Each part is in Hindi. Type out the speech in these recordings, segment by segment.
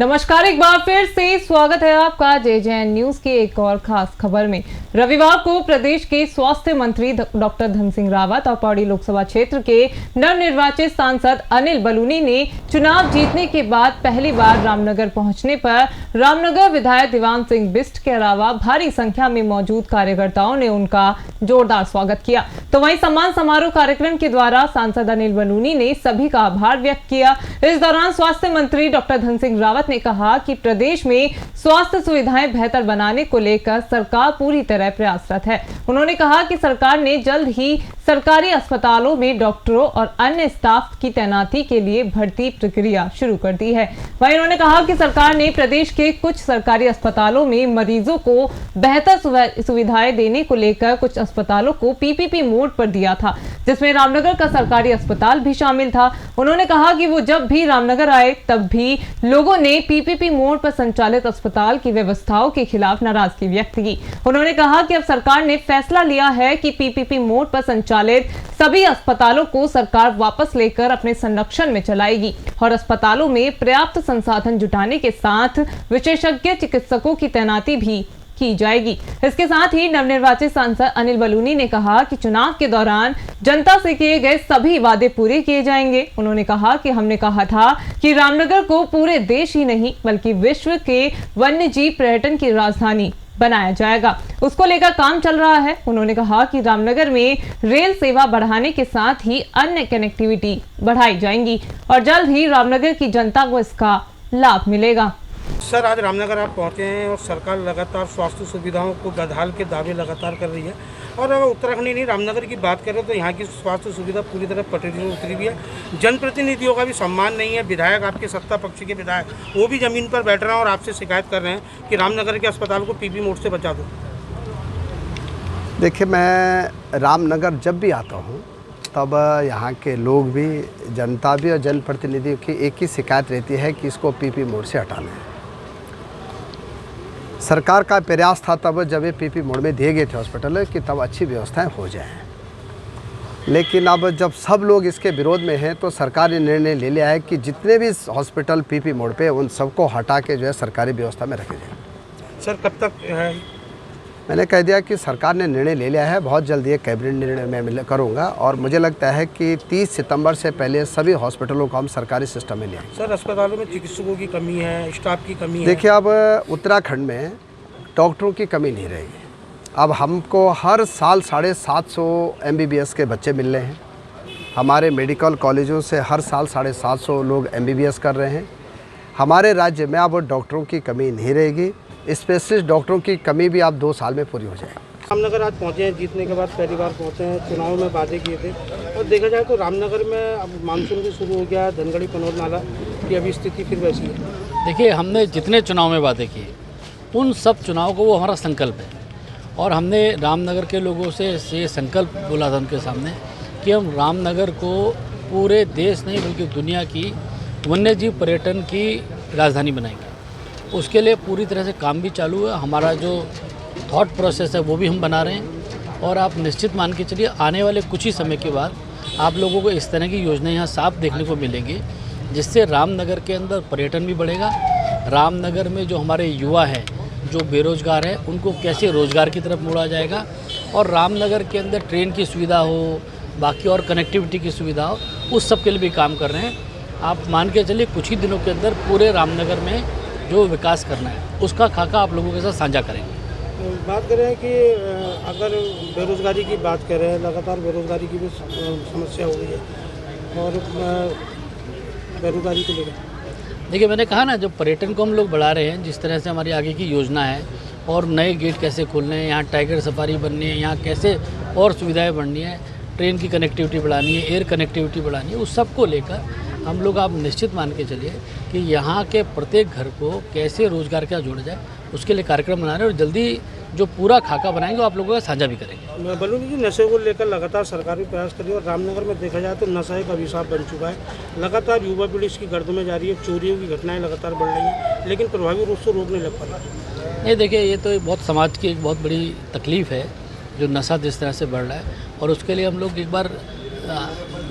नमस्कार, एक बार फिर से स्वागत है आपका JJN न्यूज की एक और खास खबर में। रविवार को प्रदेश के स्वास्थ्य मंत्री डॉक्टर धन सिंह रावत और पौड़ी लोकसभा क्षेत्र के नवनिर्वाचित सांसद अनिल बलूनी ने चुनाव जीतने के बाद पहली बार रामनगर पहुंचने पर रामनगर विधायक दीवान सिंह बिष्ट के अलावा भारी संख्या में मौजूद कार्यकर्ताओं ने उनका जोरदार स्वागत किया। तो वहीं सम्मान समारोह कार्यक्रम के द्वारा सांसद अनिल बलूनी ने सभी का आभार व्यक्त किया। इस दौरान स्वास्थ्य मंत्री डॉक्टर धन सिंह रावत ने कहा कि प्रदेश में स्वास्थ्य सुविधाएं बेहतर बनाने को लेकर सरकार पूरी तरह प्रयासरत है। उन्होंने कहा कि सरकार ने जल्द ही सरकारी अस्पतालों में डॉक्टरों और अन्य स्टाफ की तैनाती के लिए भर्ती प्रक्रिया शुरू कर दी है। वहीं उन्होंने कहा कि सरकार ने प्रदेश के कुछ सरकारी अस्पतालों में मरीजों को बेहतर सुविधाएं देने को लेकर कुछ अस्पतालों को PPP मोड पर दिया था, जिसमें रामनगर का सरकारी अस्पताल भी शामिल था। उन्होंने कहा कि वो जब भी रामनगर आए तब भी लोगों ने PPP मोड पर संचालित अस्पताल की व्यवस्थाओं के खिलाफ नाराजगी व्यक्त की। उन्होंने कहा कि अब सरकार ने फैसला लिया है कि PPP मोड पर संचालित सभी अस्पतालों को सरकार वापस लेकर अपने संरक्षण में चलाएगी और अस्पतालों में पर्याप्त संसाधन जुटाने के साथ विशेषज्ञ चिकित्सकों की तैनाती भी की जाएगी। इसके साथ ही नवनिर्वाचित सांसद अनिल बलूनी ने कहा कि चुनाव के दौरान जनता से किए गए सभी वादे पूरे किए जाएंगे। उन्होंने कहा कि हमने कहा था कि रामनगर को पूरे देश ही नहीं बल्कि विश्व के वन्यजीव पर्यटन की राजधानी बनाया जाएगा, उसको लेकर काम चल रहा है। उन्होंने कहा कि रामनगर में रेल सेवा बढ़ाने के साथ ही अन्य कनेक्टिविटी बढ़ाई जाएंगी और जल्द ही रामनगर की जनता को इसका लाभ मिलेगा। सर, आज रामनगर आप पहुंचे हैं और सरकार लगातार स्वास्थ्य सुविधाओं को बदहाल के दावे लगातार कर रही है। और अगर उत्तराखंड ही नहीं रामनगर की बात करें तो यहाँ की स्वास्थ्य सुविधा पूरी तरह पटरी पर उतरी हुई है। जनप्रतिनिधियों का भी सम्मान नहीं है। विधायक, आपके सत्ता पक्ष के विधायक, वो भी ज़मीन पर बैठ रहे हैं और आपसे शिकायत कर रहे हैं कि रामनगर के अस्पताल को PPP मोड से बचा दो। देखिए, मैं रामनगर जब भी आता हूँ तब यहाँ के लोग भी, जनता भी और जनप्रतिनिधियों की एक ही शिकायत रहती है कि इसको PPP मोड से हटाना है। सरकार का प्रयास था तब जब ये PPP मोड में दिए गए थे हॉस्पिटल कि तब अच्छी व्यवस्थाएं हो जाएं, लेकिन अब जब सब लोग इसके विरोध में हैं तो सरकार ने निर्णय ले लिया है कि जितने भी हॉस्पिटल PPP मोड पे उन सबको हटा के जो है सरकारी व्यवस्था में रखे जाए। सर, कब तक है? मैंने कह दिया कि सरकार ने निर्णय ले लिया है, बहुत जल्दी ये कैबिनेट निर्णय मैं करूंगा और मुझे लगता है कि 30 सितंबर से पहले सभी हॉस्पिटलों को हम सरकारी सिस्टम में ले आएंगे। सर, अस्पतालों में चिकित्सकों की कमी है, स्टाफ की कमी है। देखिए, अब उत्तराखंड में डॉक्टरों की कमी नहीं रहेगी। अब हमको हर साल 750 MBBS के बच्चे मिल रहे हैं। हमारे मेडिकल कॉलेजों से हर साल 750 लोग MBBS कर रहे हैं। हमारे राज्य में अब डॉक्टरों की कमी नहीं रहेगी। स्पेशलिस्ट डॉक्टरों की कमी भी आप 2 साल में पूरी हो जाएगी। रामनगर आज पहुँचे हैं, जीतने के बाद पहली बार पहुँचे हैं। चुनाव में वादे किए थे और देखा जाए तो रामनगर में अब मानसून भी शुरू हो गया है। धनगढ़ी पनौर नाला की अभी स्थिति फिर वैसी है। देखिए, हमने जितने चुनाव में वादे किए उन सब चुनाव को वो हमारा संकल्प है और हमने रामनगर के लोगों से ये संकल्प बोला था उनके सामने कि हम रामनगर को पूरे देश नहीं बल्कि दुनिया की वन्यजीव पर्यटन की राजधानी बनाएंगे। उसके लिए पूरी तरह से काम भी चालू है। हमारा जो थॉट प्रोसेस है वो भी हम बना रहे हैं और आप निश्चित मान के चलिए आने वाले कुछ ही समय के बाद आप लोगों को इस तरह की योजनाएं यहाँ साफ देखने को मिलेंगी, जिससे रामनगर के अंदर पर्यटन भी बढ़ेगा। रामनगर में जो हमारे युवा हैं, जो बेरोजगार हैं, उनको कैसे रोजगार की तरफ मोड़ा जाएगा और रामनगर के अंदर ट्रेन की सुविधा हो, बाकी और कनेक्टिविटी की सुविधा हो, उस सब के लिए भी काम कर रहे हैं। आप मान के चलिए कुछ ही दिनों के अंदर पूरे रामनगर में जो विकास करना है उसका खाका आप लोगों के साथ साझा करेंगे। बात करें कि अगर बेरोज़गारी की बात करें, लगातार बेरोज़गारी की भी समस्या हो रही है और बेरोज़गारी को लेकर देखिए, मैंने कहा ना, जो पर्यटन को हम लोग बढ़ा रहे हैं, जिस तरह से हमारी आगे की योजना है और नए गेट कैसे खोलने हैं, यहाँ टाइगर सफारी बननी है, यहाँ कैसे और सुविधाएं बढ़नी है, ट्रेन की कनेक्टिविटी बढ़ानी है, एयर कनेक्टिविटी बढ़ानी है, उस सब को लेकर हम लोग आप निश्चित मान के चलिए कि यहाँ के प्रत्येक घर को कैसे रोजगार का जोड़ा जाए उसके लिए कार्यक्रम बना रहे हैं और जल्दी जो पूरा खाका बनाएंगे वो आप लोगों का साझा भी करेंगे। बलूनी जी, नशे को लेकर लगातार सरकार भी प्रयास कर रही है और रामनगर में देखा जाए तो नशा एक अभिशाप बन चुका है। लगातार युवा पीढ़ी इसकी गर्द में जा रही है, चोरियों की घटनाएं लगातार बढ़ रही हैं, लेकिन प्रभावी रूप से रोक नहीं लग पा रहा। नहीं, देखिए, ये तो बहुत समाज की एक बहुत बड़ी तकलीफ़ है जो नशा जिस तरह से बढ़ रहा है और उसके लिए हम लोग एक बार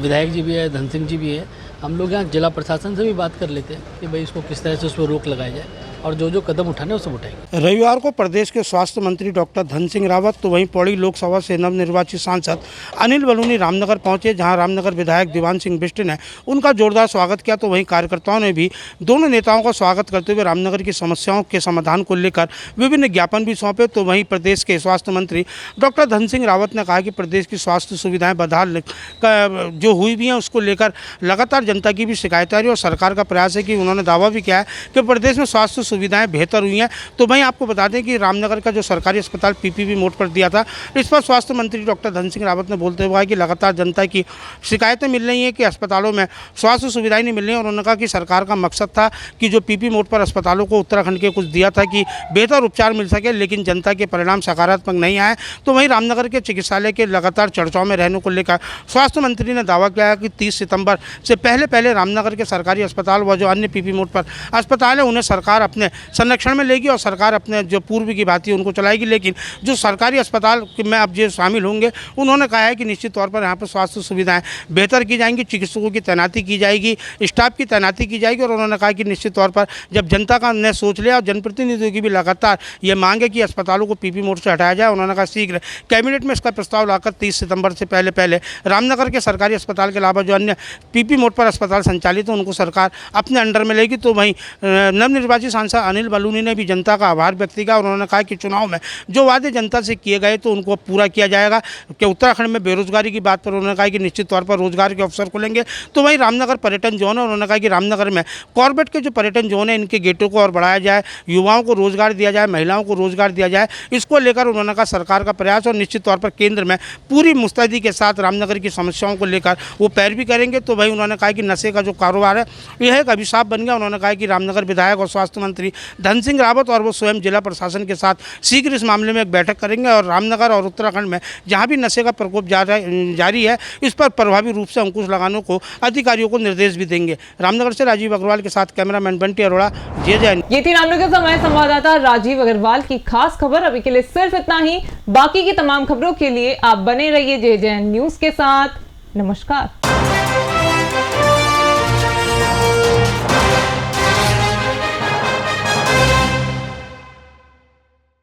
विधायक जी भी है, धन सिंह जी भी है, हम लोग यहाँ जिला प्रशासन से भी बात कर लेते हैं कि भाई इसको किस तरह से उस पर रोक लगाई जाए और जो जो कदम उठाने वो सब उठाएंगे। रविवार को प्रदेश के स्वास्थ्य मंत्री डॉक्टर धन सिंह रावत तो वहीं पौड़ी लोकसभा से नवनिर्वाचित सांसद अनिल बलूनी रामनगर पहुंचे, जहां रामनगर विधायक दीवान सिंह बिष्ट ने उनका जोरदार स्वागत किया। तो वहीं कार्यकर्ताओं ने भी दोनों नेताओं का स्वागत करते हुए रामनगर की समस्याओं के समाधान को लेकर विभिन्न ज्ञापन भी सौंपे। तो वहीं प्रदेश के स्वास्थ्य मंत्री डॉक्टर धन सिंह रावत ने कहा कि प्रदेश की स्वास्थ्य सुविधाएं बदहाल जो हुई भी हैं उसको लेकर लगातार जनता की भी शिकायत आ रही है और सरकार का प्रयास है कि उन्होंने दावा भी किया है कि प्रदेश में स्वास्थ्य सुविधाएं बेहतर हुई हैं। तो वहीं आपको बता दें कि रामनगर का जो सरकारी अस्पताल पीपीपी मोड पर दिया था, इस पर स्वास्थ्य मंत्री डॉक्टर धन सिंह रावत ने बोलते हुए कहा कि लगातार जनता की शिकायतें मिल रही हैं कि अस्पतालों में स्वास्थ्य सुविधाएं नहीं मिल रही हैं। और उन्होंने कहा कि सरकार का मकसद था कि जो पीपी मोड पर अस्पतालों को उत्तराखंड के कुछ दिया था कि बेहतर उपचार मिल सके, लेकिन जनता के परिणाम सकारात्मक नहीं आए। तो वहीं रामनगर के चिकित्सालय के लगातार चर्चाओं में रहने को लेकर स्वास्थ्य मंत्री ने दावा किया है कि 30 सितंबर से पहले रामनगर के सरकारी अस्पताल व जो अन्य पीपी मोड पर अस्पताल है उन्हें सरकार अपने संरक्षण में लेगी और सरकार अपने जो पूर्व की बात है उनको चलाएगी। लेकिन जो सरकारी अस्पताल में अब जो शामिल होंगे उन्होंने कहा है कि निश्चित तौर पर यहाँ पर स्वास्थ्य सुविधाएं बेहतर की जाएंगी, चिकित्सकों की तैनाती की जाएगी, स्टाफ की तैनाती की जाएगी। और उन्होंने कहा कि निश्चित तौर पर जब जनता का ने सोच लिया और जनप्रतिनिधियों की भी लगातार ये मांग है कि अस्पतालों को पीपी मोड से हटाया जाए। उन्होंने कहा शीघ्र कैबिनेट में इसका प्रस्ताव लाकर 30 सितंबर से पहले रामनगर के सरकारी अस्पताल के अलावा जो अन्य पीपी मोड पर अस्पताल संचालित हैं उनको सरकार अपने अंडर में लेगी। तो वहीं नवनिर्वाचित सांसद अनिल बलूनी ने भी जनता का आभार व्यक्त किया और उन्होंने कहा कि चुनाव में जो वादे जनता से किए गए तो उनको पूरा किया जाएगा। कि उत्तराखंड में बेरोजगारी की बात पर उन्होंने कहा कि निश्चित तौर पर रोजगार के अवसर खुलेंगे। तो वहीं रामनगर पर्यटन जोन है, उन्होंने कहा कि रामनगर में कॉर्बेट के जो पर्यटन जोन है इनके गेटों को और बढ़ाया जाए, युवाओं को रोजगार दिया जाए, महिलाओं को रोजगार दिया जाए। इसको लेकर उन्होंने कहा सरकार का प्रयास और निश्चित तौर पर केंद्र में पूरी मुस्तैदी के साथ रामनगर की समस्याओं को लेकर वो पैरवी करेंगे। तो वहीं उन्होंने कहा कि नशे का जो कारोबार है यह एक अभिशाप बन गया। उन्होंने कहा कि रामनगर विधायक और स्वास्थ्य मंत्री धन सिंह रावत और वो स्वयं जिला प्रशासन के साथ शीघ्र इस मामले में एक बैठक करेंगे और रामनगर और उत्तराखंड में जहां भी नशे का प्रकोप जारी है इस पर प्रभावी रूप से अंकुश लगाने को अधिकारियों को निर्देश भी देंगे। रामनगर से राजीव अग्रवाल के साथ कैमरामैन बंटी अरोड़ा, जय। ये थी रामनगर से हमारे संवाददाता राजीव अग्रवाल की खास खबर। अभी के लिए सिर्फ इतना ही। बाकी की तमाम खबरों के लिए आप बने रहिए जय न्यूज के साथ। नमस्कार।